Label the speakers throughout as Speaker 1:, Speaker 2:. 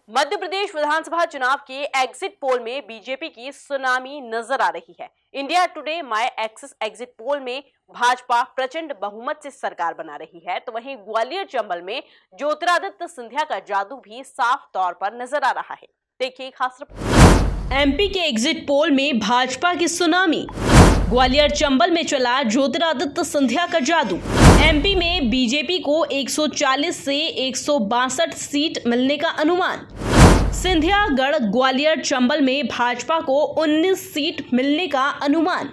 Speaker 1: मध्य प्रदेश विधानसभा चुनाव के exit poll में बीजेपी की सुनामी नजर आ रही है। India today my axis exit poll में भाजपा प्रचंड बहुमत से सरकार बना रही है, तो वहीं ग्वालियर चंबल में ज्योतिरादित्य सिंधिया का जादू भी साफ तौर पर नजर आ रहा है। देखिए खास रिपोर्ट।
Speaker 2: एमपी के एग्जिट पोल में भाजपा की सुनामी। ग्वालियर चंबल में चला ज्योतिरादित्य सिंधिया का जादू। एमपी में बीजेपी को 140 से 162 सीट मिलने का अनुमान। सिंधियागढ़ ग्वालियर चंबल में भाजपा को 19 सीट मिलने का अनुमान।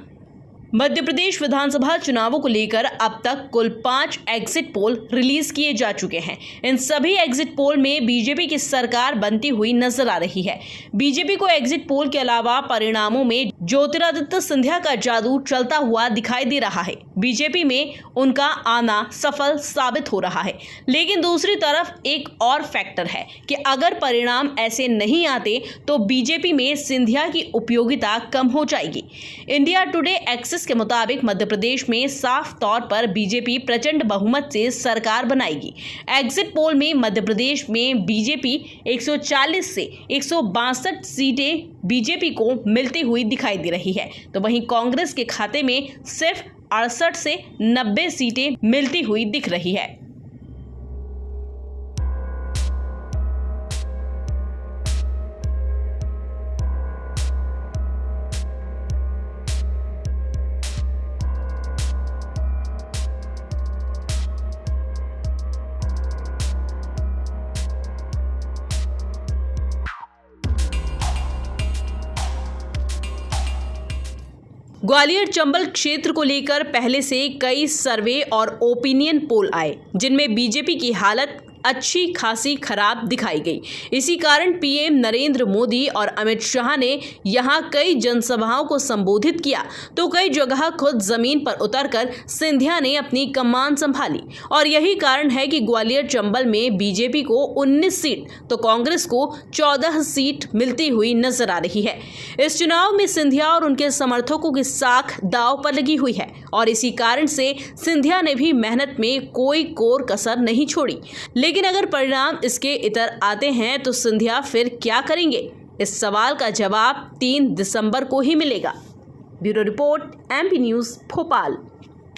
Speaker 2: मध्य प्रदेश विधानसभा चुनावों को लेकर अब तक कुल 5 एग्जिट पोल रिलीज किए जा चुके हैं। इन सभी एग्जिट पोल में बीजेपी की सरकार बनती हुई नजर आ रही है। बीजेपी को एग्जिट पोल के अलावा परिणामों में ज्योतिरादित्य सिंधिया का जादू चलता हुआ दिखाई दे रहा है। बीजेपी में उनका आना सफल साबित हो रहा है। लेकिन दूसरी तरफ एक और फैक्टर है कि अगर परिणाम ऐसे नहीं आते तो बीजेपी में सिंधिया की उपयोगिता कम हो जाएगी। इंडिया टुडे एक्सिस के मुताबिक मध्य प्रदेश में साफ तौर पर बीजेपी प्रचंड बहुमत से सरकार बनाएगी। एग्जिट पोल में मध्य प्रदेश में बीजेपी 140 से 162 सीटें बीजेपी को मिलती हुई दिखाई दे रही है, तो वहीं कांग्रेस के खाते में सिर्फ 68 से 90 सीटें मिलती हुई दिख रही है। ग्वालियर चंबल क्षेत्र को लेकर पहले से कई सर्वे और ओपिनियन पोल आए, जिनमें बीजेपी की हालत अच्छी खासी खराब दिखाई गई। इसी कारण पीएम नरेंद्र मोदी और अमित शाह ने यहां कई जनसभाओं को संबोधित किया, तो कई जगह खुद जमीन पर उतरकर सिंधिया ने अपनी कमान संभाली। और यही कारण है कि ग्वालियर चंबल में बीजेपी को 19 सीट तो कांग्रेस को 14 सीट मिलती हुई नजर आ रही है। इस चुनाव में सिंधिया और उनके समर्थकों की साख दांव पर लगी हुई है, और इसी कारण से सिंधिया ने भी मेहनत में कोई कोर कसर नहीं छोड़ी। लेकिन अगर परिणाम इसके इतर आते हैं तो सिंधिया फिर क्या करेंगे? इस सवाल का जवाब 3 दिसंबर को ही मिलेगा। Bureau report, MP news, Bhopal.